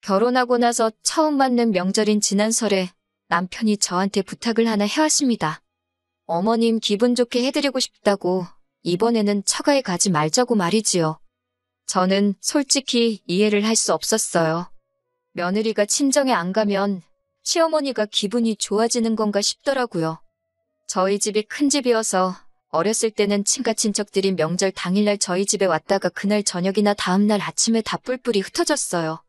결혼하고 나서 처음 맞는 명절인 지난 설에 남편이 저한테 부탁을 하나 해왔습니다. 어머님 기분 좋게 해드리고 싶다고 이번에는 처가에 가지 말자고 말이지요. 저는 솔직히 이해를 할 수 없었어요. 며느리가 친정에 안 가면 시어머니가 기분이 좋아지는 건가 싶더라고요. 저희 집이 큰 집이어서 어렸을 때는 친가 친척들이 명절 당일날 저희 집에 왔다가 그날 저녁이나 다음날 아침에 다 뿔뿔이 흩어졌어요.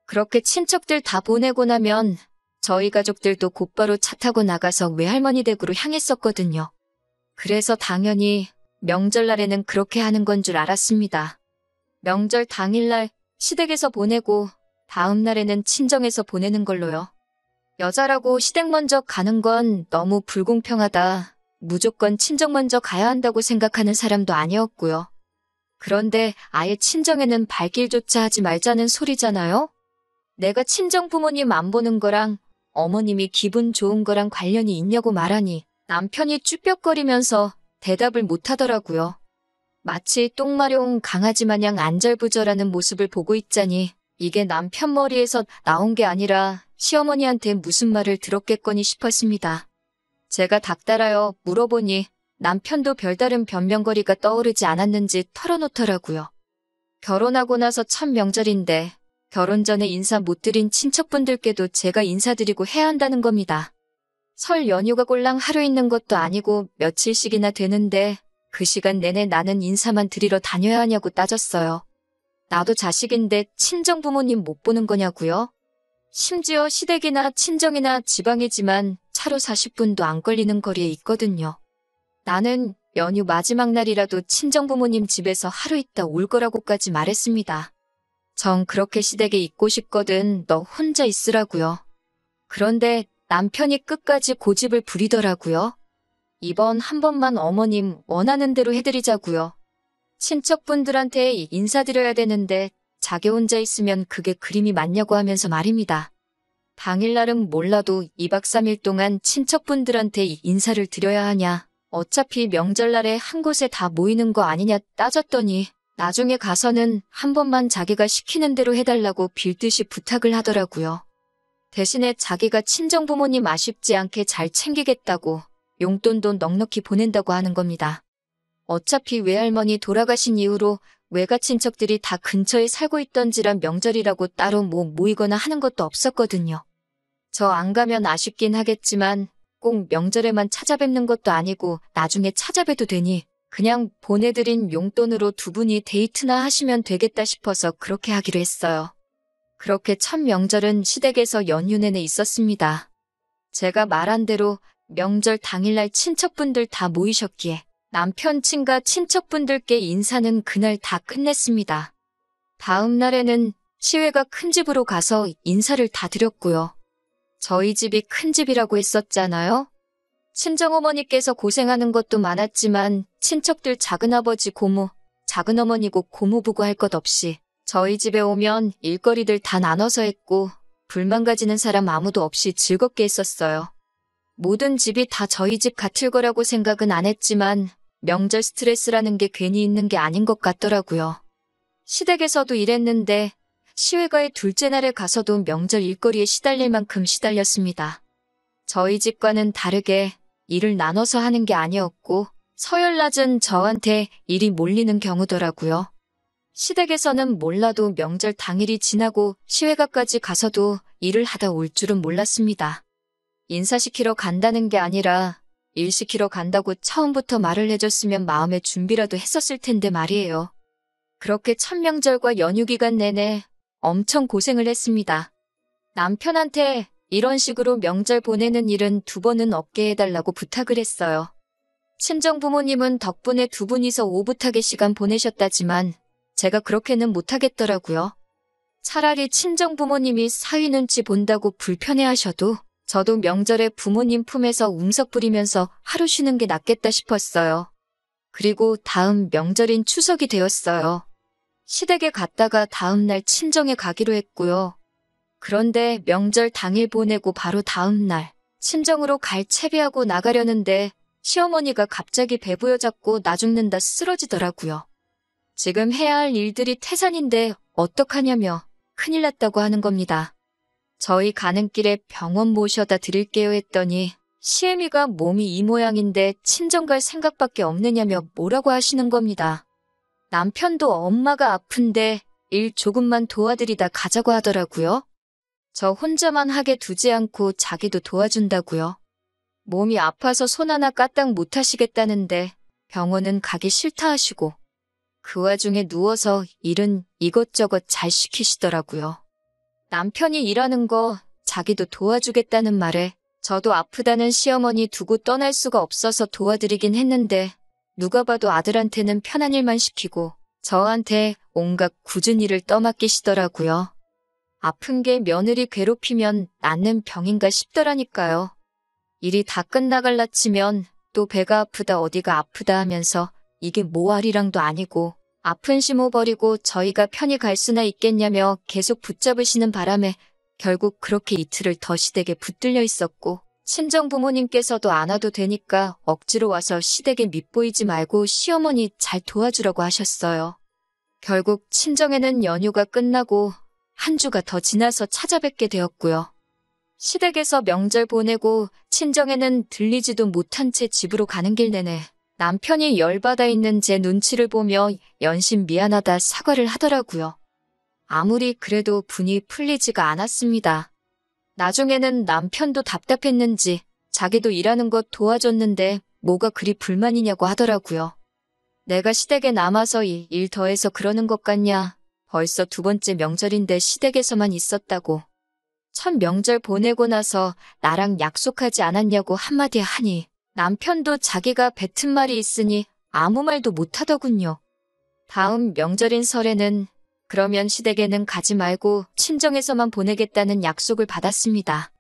그렇게 친척들 다 보내고 나면 저희 가족들도 곧바로 차 타고 나가서 외할머니 댁으로 향했었거든요. 그래서 당연히 명절날에는 그렇게 하는 건 줄 알았습니다. 명절 당일날 시댁에서 보내고 다음 날에는 친정에서 보내는 걸로요. 여자라고 시댁 먼저 가는 건 너무 불공평하다. 무조건 친정 먼저 가야 한다고 생각하는 사람도 아니었고요. 그런데 아예 친정에는 발길조차 하지 말자는 소리잖아요? 내가 친정 부모님 안 보는 거랑 어머님이 기분 좋은 거랑 관련이 있냐고 말하니 남편이 쭈뼛거리면서 대답을 못 하더라고요. 마치 똥마려운 강아지 마냥 안절부절하는 모습을 보고 있자니 이게 남편 머리에서 나온 게 아니라 시어머니한테 무슨 말을 들었겠거니 싶었습니다. 제가 닥달하여 물어보니 남편도 별다른 변명거리가 떠오르지 않았는지 털어놓더라고요. 결혼하고 나서 첫 명절인데 결혼 전에 인사 못 드린 친척분들께도 제가 인사드리고 해야 한다는 겁니다. 설 연휴가 꼴랑 하루 있는 것도 아니고 며칠씩이나 되는데 그 시간 내내 나는 인사만 드리러 다녀야 하냐고 따졌어요. 나도 자식인데 친정 부모님 못 보는 거냐고요? 심지어 시댁이나 친정이나 지방이지만 차로 40분도 안 걸리는 거리에 있거든요. 나는 연휴 마지막 날이라도 친정 부모님 집에서 하루 있다 올 거라고까지 말했습니다. 정 그렇게 시댁에 있고 싶거든 너 혼자 있으라고요. 그런데 남편이 끝까지 고집을 부리더라고요. 이번 한 번만 어머님 원하는 대로 해드리자고요. 친척분들한테 인사드려야 되는데 자기 혼자 있으면 그게 그림이 맞냐고 하면서 말입니다. 당일날은 몰라도 2박 3일 동안 친척분들한테 인사를 드려야 하냐. 어차피 명절날에 한 곳에 다 모이는 거 아니냐 따졌더니 나중에 가서는 한 번만 자기가 시키는 대로 해달라고 빌듯이 부탁을 하더라고요. 대신에 자기가 친정부모님 아쉽지 않게 잘 챙기겠다고 용돈도 넉넉히 보낸다고 하는 겁니다. 어차피 외할머니 돌아가신 이후로 외가 친척들이 다 근처에 살고 있던지라 명절이라고 따로 모이거나 하는 것도 없었거든요. 저 안 가면 아쉽긴 하겠지만 꼭 명절에만 찾아뵙는 것도 아니고 나중에 찾아뵈도 되니 그냥 보내드린 용돈으로 두 분이 데이트나 하시면 되겠다 싶어서 그렇게 하기로 했어요. 그렇게 첫 명절은 시댁에서 연휴 내내 있었습니다. 제가 말한 대로 명절 당일날 친척분들 다 모이셨기에 남편 친가 친척분들께 인사는 그날 다 끝냈습니다. 다음 날에는 시외가 큰 집으로 가서 인사를 다 드렸고요. 저희 집이 큰 집이라고 했었잖아요. 친정어머니께서 고생하는 것도 많았지만 친척들 작은아버지 고모, 작은어머니고 고모부고 할 것 없이 저희 집에 오면 일거리들 다 나눠서 했고 불만 가지는 사람 아무도 없이 즐겁게 했었어요. 모든 집이 다 저희 집 같을 거라고 생각은 안 했지만 명절 스트레스라는 게 괜히 있는 게 아닌 것 같더라고요. 시댁에서도 이랬는데 시외가의 둘째 날에 가서도 명절 일거리에 시달릴 만큼 시달렸습니다. 저희 집과는 다르게 일을 나눠서 하는 게 아니었고 서열낮은 저한테 일이 몰리는 경우더라고요. 시댁에서는 몰라도 명절 당일이 지나고 시외가까지 가서도 일을 하다 올 줄은 몰랐습니다. 인사시키러 간다는 게 아니라 일 시키러 간다고 처음부터 말을 해줬으면 마음의 준비라도 했었을 텐데 말이에요. 그렇게 첫 명절과 연휴 기간 내내 엄청 고생을 했습니다. 남편한테 이런 식으로 명절 보내는 일은 두 번은 없게 해달라고 부탁을 했어요. 친정 부모님은 덕분에 두 분이서 오붓하게 시간 보내셨다지만 제가 그렇게는 못하겠더라고요. 차라리 친정 부모님이 사위 눈치 본다고 불편해하셔도 저도 명절에 부모님 품에서 웅석 부리면서 하루 쉬는 게 낫겠다 싶었어요. 그리고 다음 명절인 추석이 되었어요. 시댁에 갔다가 다음 날 친정에 가기로 했고요. 그런데 명절 당일 보내고 바로 다음 날 친정으로 갈 채비하고 나가려는데 시어머니가 갑자기 배 부여잡고 나 죽는다 쓰러지더라고요. 지금 해야 할 일들이 태산인데 어떡하냐며 큰일 났다고 하는 겁니다. 저희 가는 길에 병원 모셔다 드릴게요 했더니 시애미가 몸이 이 모양인데 친정 갈 생각밖에 없느냐며 뭐라고 하시는 겁니다. 남편도 엄마가 아픈데 일 조금만 도와드리다 가자고 하더라고요. 저 혼자만 하게 두지 않고 자기도 도와준다고요. 몸이 아파서 손 하나 까딱 못 하시겠다는데 병원은 가기 싫다 하시고 그 와중에 누워서 일은 이것저것 잘 시키시더라고요. 남편이 일하는 거 자기도 도와주겠다는 말에 저도 아프다는 시어머니 두고 떠날 수가 없어서 도와드리긴 했는데 누가 봐도 아들한테는 편한 일만 시키고 저한테 온갖 굳은 일을 떠맡기시더라고요. 아픈 게 며느리 괴롭히면 낫는 병인가 싶더라니까요. 일이 다 끝나갈라 치면 또 배가 아프다 어디가 아프다 하면서 이게 모아리랑도 아니고 아픈 심어버리고 저희가 편히 갈 수나 있겠냐며 계속 붙잡으시는 바람에 결국 그렇게 이틀을 더 시댁에 붙들려 있었고 친정 부모님께서도 안 와도 되니까 억지로 와서 시댁에 밉보이지 말고 시어머니 잘 도와주라고 하셨어요. 결국 친정에는 연휴가 끝나고 한 주가 더 지나서 찾아뵙게 되었고요. 시댁에서 명절 보내고 친정에는 들리지도 못한 채 집으로 가는 길 내내 남편이 열받아 있는 제 눈치를 보며 연신 미안하다 사과를 하더라고요. 아무리 그래도 분이 풀리지가 않았습니다. 나중에는 남편도 답답했는지 자기도 일하는 것 도와줬는데 뭐가 그리 불만이냐고 하더라고요. 내가 시댁에 남아서 일 더해서 그러는 것 같냐. 벌써 두 번째 명절인데 시댁에서만 있었다고. 첫 명절 보내고 나서 나랑 약속하지 않았냐고 한마디 하니 남편도 자기가 뱉은 말이 있으니 아무 말도 못하더군요. 다음 명절인 설에는 그러면 시댁에는 가지 말고 친정에서만 보내겠다는 약속을 받았습니다.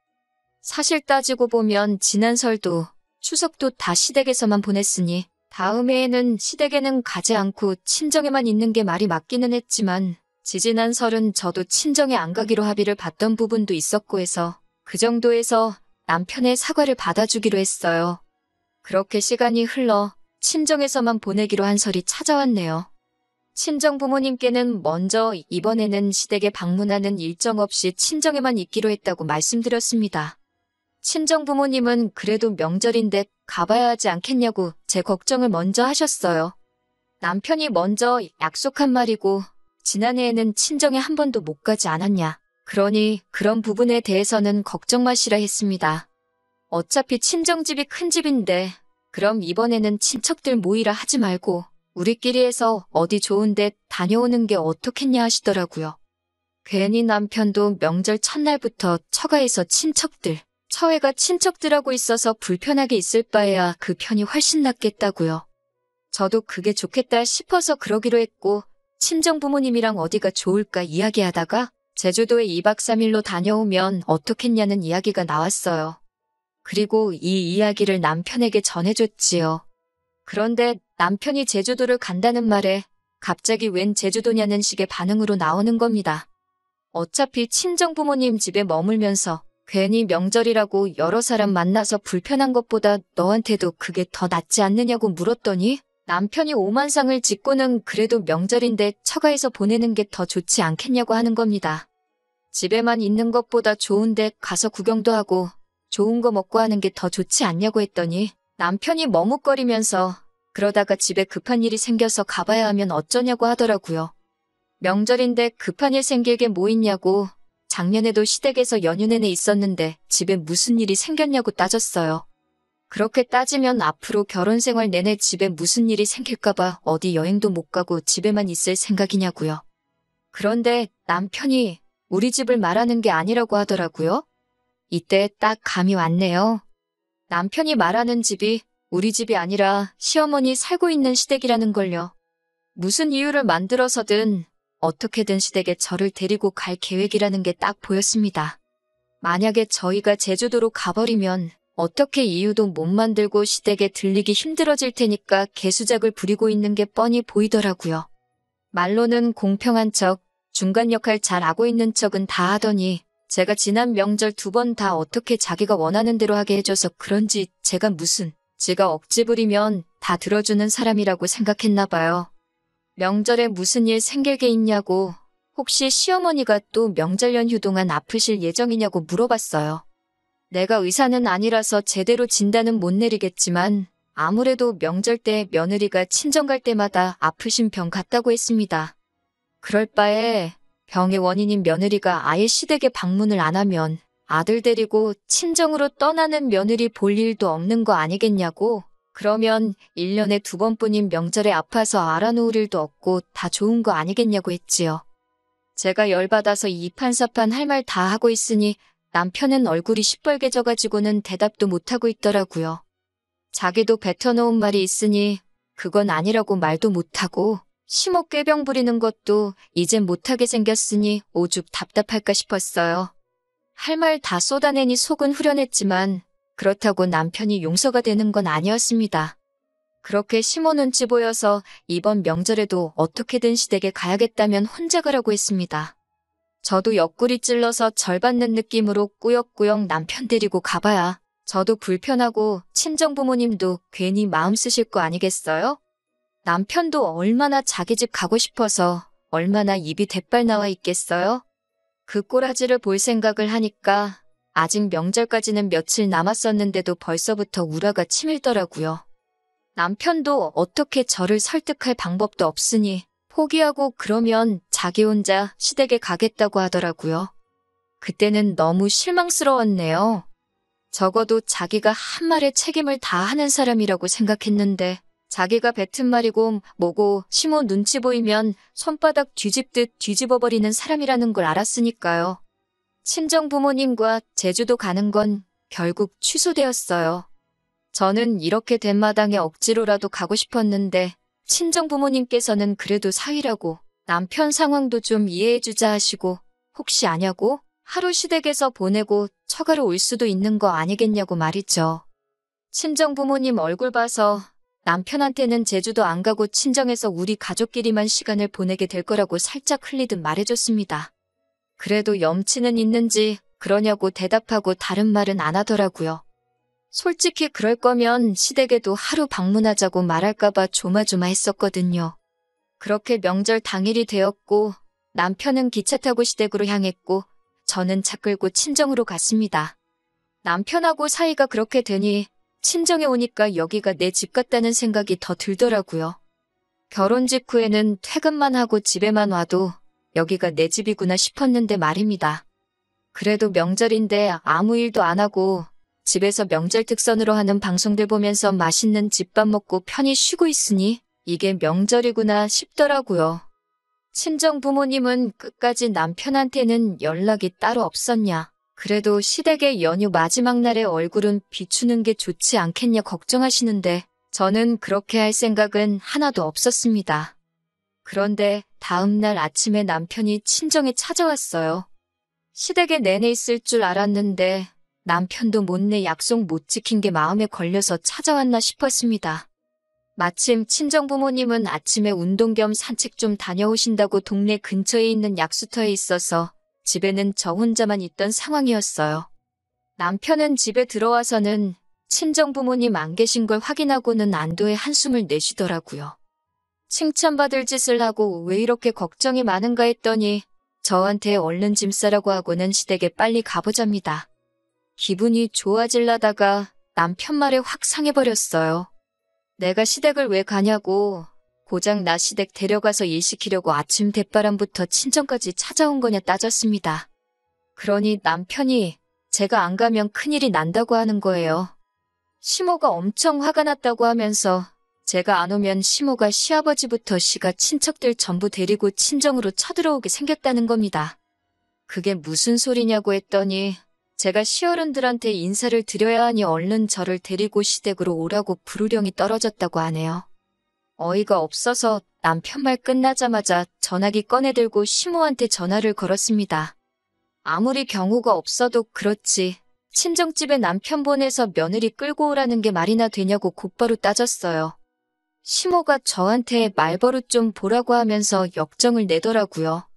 사실 따지고 보면 지난 설도 추석도 다 시댁에서만 보냈으니 다음 해에는 시댁에는 가지 않고 친정에만 있는 게 말이 맞기는 했지만 지지난 설은 저도 친정에 안 가기로 합의를 봤던 부분도 있었고 해서 그 정도에서 남편의 사과를 받아주기로 했어요. 그렇게 시간이 흘러 친정에서만 보내기로 한 설이 찾아왔네요. 친정 부모님께는 먼저 이번에는 시댁에 방문하는 일정 없이 친정에만 있기로 했다고 말씀드렸습니다. 친정 부모님은 그래도 명절인데 가봐야 하지 않겠냐고 제 걱정을 먼저 하셨어요. 남편이 먼저 약속한 말이고 지난해에는 친정에 한 번도 못 가지 않았냐. 그러니 그런 부분에 대해서는 걱정 마시라 했습니다. 어차피 친정집이 큰 집인데 그럼 이번에는 친척들 모이라 하지 말고 우리끼리 해서 어디 좋은데 다녀오는 게 어떻겠냐 하시더라고요. 괜히 남편도 명절 첫날부터 처가에서 처애가 친척들하고 있어서 불편하게 있을 바에야 그 편이 훨씬 낫겠다고요. 저도 그게 좋겠다 싶어서 그러기로 했고 친정 부모님이랑 어디가 좋을까 이야기하다가 제주도에 2박 3일로 다녀오면 어떻겠냐는 이야기가 나왔어요. 그리고 이 이야기를 남편에게 전해줬지요. 그런데 남편이 제주도를 간다는 말에 갑자기 웬 제주도냐는 식의 반응으로 나오는 겁니다. 어차피 친정 부모님 집에 머물면서 괜히 명절이라고 여러 사람 만나서 불편한 것보다 너한테도 그게 더 낫지 않느냐고 물었더니 남편이 오만상을 짓고는 그래도 명절인데 처가에서 보내는 게 더 좋지 않겠냐고 하는 겁니다. 집에만 있는 것보다 좋은데 가서 구경도 하고 좋은 거 먹고 하는 게 더 좋지 않냐고 했더니 남편이 머뭇거리면서 그러다가 집에 급한 일이 생겨서 가봐야 하면 어쩌냐고 하더라고요. 명절인데 급한 일 생길 게 뭐 있냐고 작년에도 시댁에서 연휴 내내 있었는데 집에 무슨 일이 생겼냐고 따졌어요. 그렇게 따지면 앞으로 결혼 생활 내내 집에 무슨 일이 생길까봐 어디 여행도 못 가고 집에만 있을 생각이냐고요. 그런데 남편이 우리 집을 말하는 게 아니라고 하더라고요. 이때 딱 감이 왔네요. 남편이 말하는 집이 우리 집이 아니라 시어머니 살고 있는 시댁이라는 걸요. 무슨 이유를 만들어서든 어떻게든 시댁에 저를 데리고 갈 계획이라는 게 딱 보였습니다. 만약에 저희가 제주도로 가버리면 어떻게 이유도 못 만들고 시댁에 들리기 힘들어질 테니까 개수작을 부리고 있는 게 뻔히 보이더라고요. 말로는 공평한 척, 중간 역할 잘 하고 있는 척은 다 하더니 제가 지난 명절 2번 다 어떻게 자기가 원하는 대로 하게 해줘서 그런지 제가 무슨 지가 억지 부리면 다 들어주는 사람이라고 생각했나 봐요. 명절에 무슨 일 생길 게 있냐고 혹시 시어머니가 또 명절 연휴 동안 아프실 예정이냐고 물어봤어요. 내가 의사는 아니라서 제대로 진단은 못 내리겠지만 아무래도 명절 때 며느리가 친정 갈 때마다 아프신 병 같다고 했습니다. 그럴 바에 병의 원인인 며느리가 아예 시댁에 방문을 안 하면 아들 데리고 친정으로 떠나는 며느리 볼 일도 없는 거 아니겠냐고. 그러면 1년에 2번뿐인 명절에 아파서 알아놓을 일도 없고 다 좋은 거 아니겠냐고 했지요. 제가 열받아서 이판사판 할 말 다 하고 있으니 남편은 얼굴이 시뻘개져가지고는 대답도 못하고 있더라고요. 자기도 뱉어놓은 말이 있으니 그건 아니라고 말도 못하고 심호 꾀병 부리는 것도 이젠 못하게 생겼으니 오죽 답답할까 싶었어요. 할 말 다 쏟아내니 속은 후련했지만 그렇다고 남편이 용서가 되는 건 아니었습니다. 그렇게 심호 눈치 보여서 이번 명절에도 어떻게든 시댁에 가야겠다면 혼자 가라고 했습니다. 저도 옆구리 찔러서 절받는 느낌으로 꾸역꾸역 남편 데리고 가봐야 저도 불편하고 친정부모님도 괜히 마음 쓰실 거 아니겠어요? 남편도 얼마나 자기 집 가고 싶어서 얼마나 입이 대빨 나와 있겠어요? 그 꼬라지를 볼 생각을 하니까 아직 명절까지는 며칠 남았었는데도 벌써부터 우라가 치밀더라고요. 남편도 어떻게 저를 설득할 방법도 없으니 포기하고 그러면 자기 혼자 시댁에 가겠다고 하더라고요. 그때는 너무 실망스러웠네요. 적어도 자기가 한 말에 책임을 다 하는 사람이라고 생각했는데 자기가 뱉은 말이고 뭐고 심호 눈치 보이면 손바닥 뒤집듯 뒤집어버리는 사람이라는 걸 알았으니까요. 친정 부모님과 제주도 가는 건 결국 취소되었어요. 저는 이렇게 된 마당에 억지로라도 가고 싶었는데 친정 부모님께서는 그래도 사위라고 남편 상황도 좀 이해해주자 하시고 혹시 아냐고 하루 시댁에서 보내고 처가로 올 수도 있는 거 아니겠냐고 말이죠. 친정 부모님 얼굴 봐서 남편한테는 제주도 안 가고 친정에서 우리 가족끼리만 시간을 보내게 될 거라고 살짝 흘리듯 말해줬습니다. 그래도 염치는 있는지 그러냐고 대답하고 다른 말은 안 하더라고요. 솔직히 그럴 거면 시댁에도 하루 방문하자고 말할까봐 조마조마했었거든요. 그렇게 명절 당일이 되었고 남편은 기차 타고 시댁으로 향했고 저는 차 끌고 친정으로 갔습니다. 남편하고 사이가 그렇게 되니 친정에 오니까 여기가 내 집 같다는 생각이 더 들더라고요. 결혼 직후에는 퇴근만 하고 집에만 와도 여기가 내 집이구나 싶었는데 말입니다. 그래도 명절인데 아무 일도 안 하고 집에서 명절 특선으로 하는 방송들 보면서 맛있는 집밥 먹고 편히 쉬고 있으니 이게 명절이구나 싶더라고요. 친정 부모님은 끝까지 남편한테는 연락이 따로 없었냐. 그래도 시댁의 연휴 마지막 날에 얼굴은 비추는 게 좋지 않겠냐 걱정하시는데 저는 그렇게 할 생각은 하나도 없었습니다. 그런데 다음 날 아침에 남편이 친정에 찾아왔어요. 시댁에 내내 있을 줄 알았는데 남편도 못내 약속 못 지킨 게 마음에 걸려서 찾아왔나 싶었습니다. 마침 친정부모님은 아침에 운동 겸 산책 좀 다녀오신다고 동네 근처에 있는 약수터에 있어서 집에는 저 혼자만 있던 상황이었어요. 남편은 집에 들어와서는 친정부모님 안 계신 걸 확인하고는 안도의 한숨을 내쉬더라고요. 칭찬받을 짓을 하고 왜 이렇게 걱정이 많은가 했더니 저한테 얼른 짐 싸라고 하고는 시댁에 빨리 가보잡니다. 기분이 좋아질라다가 남편 말에 확 상해버렸어요. 내가 시댁을 왜 가냐고 고작 나 시댁 데려가서 일 시키려고 아침 대바람부터 친정까지 찾아온 거냐 따졌습니다. 그러니 남편이 제가 안 가면 큰일이 난다고 하는 거예요. 시모가 엄청 화가 났다고 하면서 제가 안 오면 시모가 시아버지부터 시가 친척들 전부 데리고 친정으로 쳐들어오게 생겼다는 겁니다. 그게 무슨 소리냐고 했더니 제가 시어른들한테 인사를 드려야 하니 얼른 저를 데리고 시댁으로 오라고 부르령이 떨어졌다고 하네요. 어이가 없어서 남편 말 끝나자마자 전화기 꺼내들고 시모한테 전화를 걸었습니다. 아무리 경우가 없어도 그렇지 친정집에 남편 보내서 며느리 끌고 오라는 게 말이나 되냐고 곧바로 따졌어요. 시모가 저한테 말버릇 좀 보라고 하면서 역정을 내더라고요.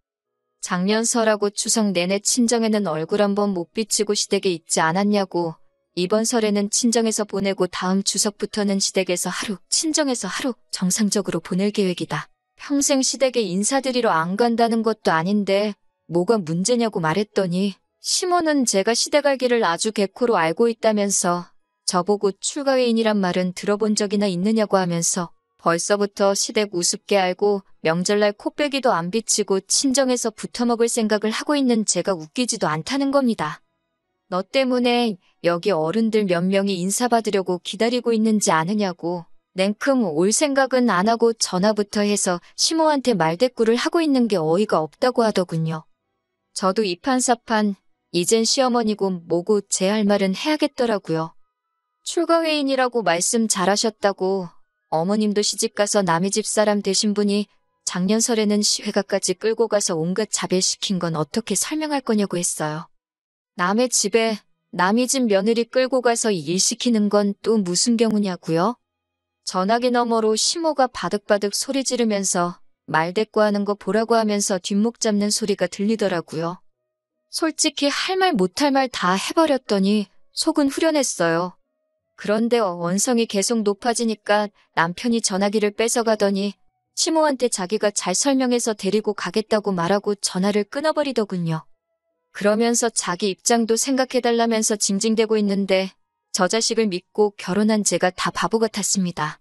작년 설하고 추석 내내 친정에는 얼굴 한번 못 비치고 시댁에 있지 않았냐고 이번 설에는 친정에서 보내고 다음 추석부터는 시댁에서 하루, 친정에서 하루 정상적으로 보낼 계획이다. 평생 시댁에 인사드리러 안 간다는 것도 아닌데 뭐가 문제냐고 말했더니 시모는 제가 시댁 갈기를 아주 개코로 알고 있다면서 저보고 출가회인이란 말은 들어본 적이나 있느냐고 하면서 벌써부터 시댁 우습게 알고 명절날 코빼기도 안 비치고 친정에서 붙어먹을 생각을 하고 있는 제가 웃기지도 않다는 겁니다. 너 때문에 여기 어른들 몇 명이 인사받으려고 기다리고 있는지 아느냐고. 냉큼 올 생각은 안 하고 전화부터 해서 시모한테 말대꾸를 하고 있는 게 어이가 없다고 하더군요. 저도 이판사판 이젠 시어머니고 뭐고 제 할 말은 해야겠더라고요. 출가회인이라고 말씀 잘하셨다고 어머님도 시집가서 남의 집 사람 되신 분이 작년 설에는 시회가까지 끌고 가서 온갖 자별시킨 건 어떻게 설명할 거냐고 했어요. 남의 집에 남의 집 며느리 끌고 가서 일 시키는 건 또 무슨 경우냐고요? 전화기 너머로 시모가 바득바득 소리 지르면서 말대꾸하는 거 보라고 하면서 뒷목 잡는 소리가 들리더라고요. 솔직히 할 말 못할 말 다 해버렸더니 속은 후련했어요. 그런데 원성이 계속 높아지니까 남편이 전화기를 뺏어가더니 시모한테 자기가 잘 설명해서 데리고 가겠다고 말하고 전화를 끊어버리더군요. 그러면서 자기 입장도 생각해달라면서 징징대고 있는데 저 자식을 믿고 결혼한 제가 다 바보 같았습니다.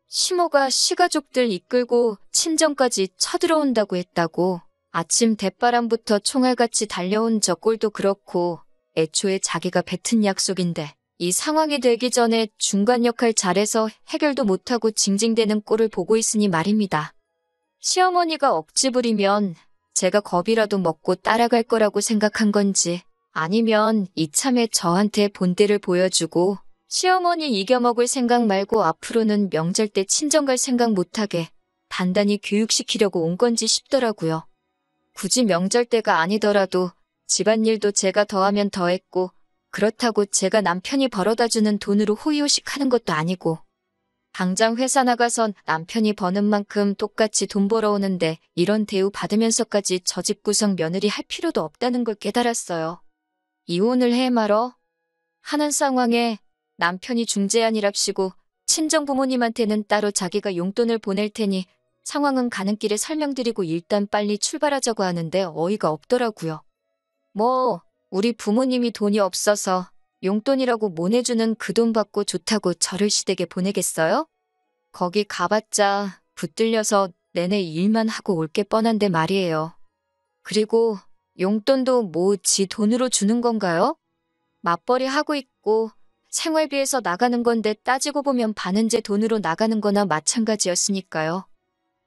시모가 시가족들 이끌고 친정까지 쳐들어온다고 했다고. 아침 대바람부터 총알같이 달려온 저 꼴도 그렇고 애초에 자기가 뱉은 약속인데 이 상황이 되기 전에 중간 역할 잘해서 해결도 못하고 징징대는 꼴을 보고 있으니 말입니다. 시어머니가 억지 부리면 제가 겁이라도 먹고 따라갈 거라고 생각한 건지 아니면 이참에 저한테 본때를 보여주고 시어머니 이겨먹을 생각 말고 앞으로는 명절 때 친정 갈 생각 못하게 단단히 교육시키려고 온 건지 싶더라고요. 굳이 명절 때가 아니더라도 집안일도 제가 더하면 더했고 그렇다고 제가 남편이 벌어다주는 돈으로 호의호식 하는 것도 아니고 당장 회사 나가선 남편이 버는 만큼 똑같이 돈 벌어오는데 이런 대우 받으면서까지 저 집 구성 며느리 할 필요도 없다는 걸 깨달았어요. 이혼을 해 말어 하는 상황에 남편이 중재안이랍시고 친정 부모님한테는 따로 자기가 용돈을 보낼 테니 상황은 가는 길에 설명드리고 일단 빨리 출발하자고 하는데 어이가 없더라고요. 뭐 우리 부모님이 돈이 없어서 용돈이라고 못 내주는 그 돈 받고 좋다고 저를 시댁에 보내겠어요? 거기 가봤자 붙들려서 내내 일만 하고 올 게 뻔한데 말이에요. 그리고 용돈도 뭐 지 돈으로 주는 건가요? 맞벌이 하고 있고 생활비에서 나가는 건데 따지고 보면 반은 제 돈으로 나가는 거나 마찬가지였으니까요.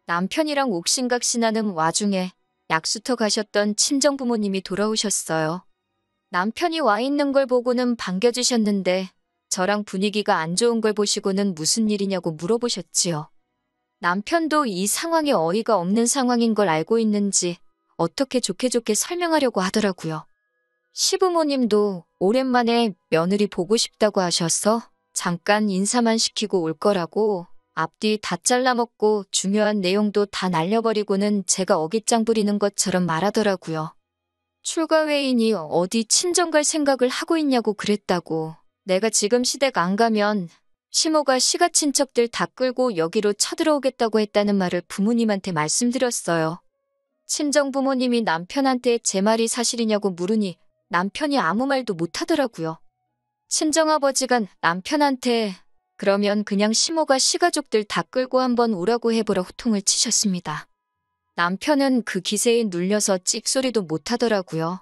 남편이랑 옥신각신하는 와중에 약수터 가셨던 친정 부모님이 돌아오셨어요. 남편이 와 있는 걸 보고는 반겨주셨는데 저랑 분위기가 안 좋은 걸 보시고는 무슨 일이냐고 물어보셨지요. 남편도 이 상황이 어이가 없는 상황인 걸 알고 있는지 어떻게 좋게 설명하려고 하더라고요. 시부모님도 오랜만에 며느리 보고 싶다고 하셔서 잠깐 인사만 시키고 올 거라고 앞뒤 다 잘라먹고 중요한 내용도 다 날려버리고는 제가 어깃장 부리는 것처럼 말하더라고요. 출가회인이 어디 친정 갈 생각을 하고 있냐고 그랬다고. 내가 지금 시댁 안 가면 시모가 시가 친척들 다 끌고 여기로 쳐들어오겠다고 했다는 말을 부모님한테 말씀드렸어요. 친정 부모님이 남편한테 제 말이 사실이냐고 물으니 남편이 아무 말도 못하더라고요. 친정아버지가 남편한테 그러면 그냥 시모가 시가족들 다 끌고 한번 오라고 해보라 호통을 치셨습니다. 남편은 그 기세에 눌려서 찍소리도 못하더라고요.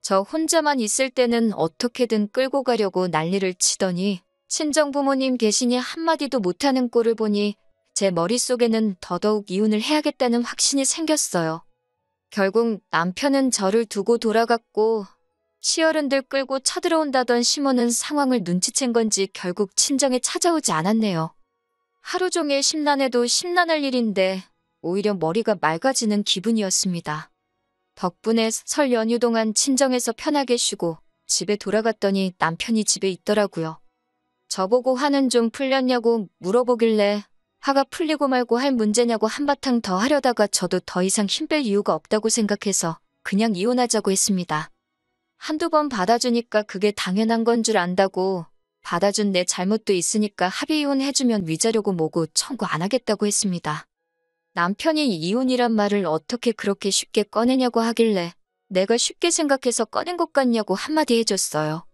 저 혼자만 있을 때는 어떻게든 끌고 가려고 난리를 치더니 친정 부모님 계시니 한마디도 못하는 꼴을 보니 제 머릿속에는 더더욱 이혼을 해야겠다는 확신이 생겼어요. 결국 남편은 저를 두고 돌아갔고 시어른들 끌고 쳐들어온다던 시모는 상황을 눈치챈 건지 결국 친정에 찾아오지 않았네요. 하루 종일 심란해도 심란할 일인데 오히려 머리가 맑아지는 기분이었습니다. 덕분에 설 연휴 동안 친정에서 편하게 쉬고 집에 돌아갔더니 남편이 집에 있더라고요. 저보고 화는 좀 풀렸냐고 물어보길래 화가 풀리고 말고 할 문제냐고 한바탕 더 하려다가 저도 더 이상 힘 뺄 이유가 없다고 생각해서 그냥 이혼하자고 했습니다. 한두 번 받아주니까 그게 당연한 건 줄 안다고 받아준 내 잘못도 있으니까 합의 이혼해주면 위자료고 뭐고 청구 안 하겠다고 했습니다. 남편이 이혼이란 말을 어떻게 그렇게 쉽게 꺼내냐고 하길래 내가 쉽게 생각해서 꺼낸 것 같냐고 한마디 해줬어요.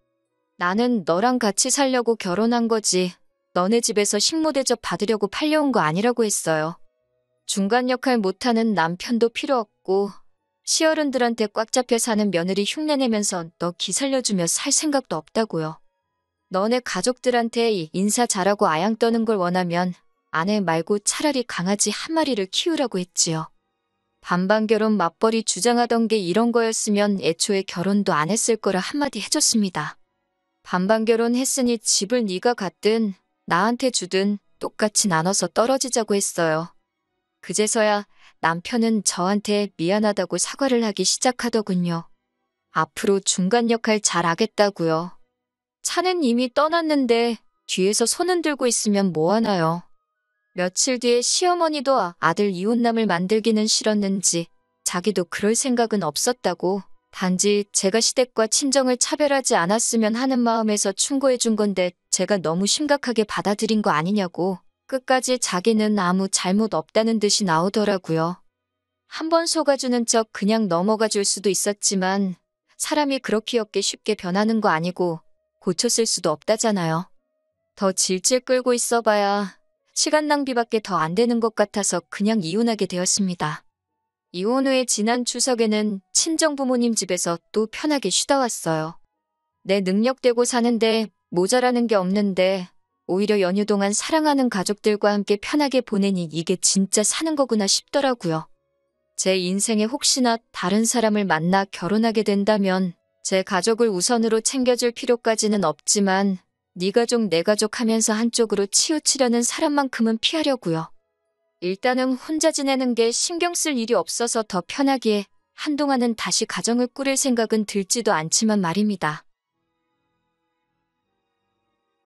나는 너랑 같이 살려고 결혼한 거지. 너네 집에서 식모대접 받으려고 팔려온 거 아니라고 했어요. 중간 역할 못하는 남편도 필요 없고 시어른들한테 꽉 잡혀 사는 며느리 흉내내면서 너 기살려주며 살 생각도 없다고요. 너네 가족들한테 인사 잘하고 아양 떠는 걸 원하면 아내 말고 차라리 강아지 한 마리를 키우라고 했지요. 반반 결혼 맞벌이 주장하던 게 이런 거였으면 애초에 결혼도 안 했을 거라 한마디 해줬습니다. 반반 결혼했으니 집을 네가 갖든 나한테 주든 똑같이 나눠서 떨어지자고 했어요. 그제서야 남편은 저한테 미안하다고 사과를 하기 시작하더군요. 앞으로 중간 역할 잘 하겠다고요. 차는 이미 떠났는데 뒤에서 손은 들고 있으면 뭐하나요. 며칠 뒤에 시어머니도 아들 이혼남을 만들기는 싫었는지 자기도 그럴 생각은 없었다고 단지 제가 시댁과 친정을 차별하지 않았으면 하는 마음에서 충고해 준 건데 제가 너무 심각하게 받아들인 거 아니냐고 끝까지 자기는 아무 잘못 없다는 듯이 나오더라고요. 한번 속아주는 척 그냥 넘어가 줄 수도 있었지만 사람이 그렇게 쉽게 변하는 거 아니고 고쳤을 수도 없다잖아요. 더 질질 끌고 있어봐야 시간 낭비밖에 더 안 되는 것 같아서 그냥 이혼하게 되었습니다. 이혼 후에 지난 추석에는 친정부모님 집에서 또 편하게 쉬다 왔어요. 내 능력대고 사는데 모자라는 게 없는데 오히려 연휴 동안 사랑하는 가족들과 함께 편하게 보내니 이게 진짜 사는 거구나 싶더라고요. 제 인생에 혹시나 다른 사람을 만나 결혼하게 된다면 제 가족을 우선으로 챙겨줄 필요까지는 없지만 네 가족 내 가족 하면서 한쪽으로 치우치려는 사람만큼은 피하려고요. 일단은 혼자 지내는 게 신경 쓸 일이 없어서 더 편하기에 한동안은 다시 가정을 꾸릴 생각은 들지도 않지만 말입니다.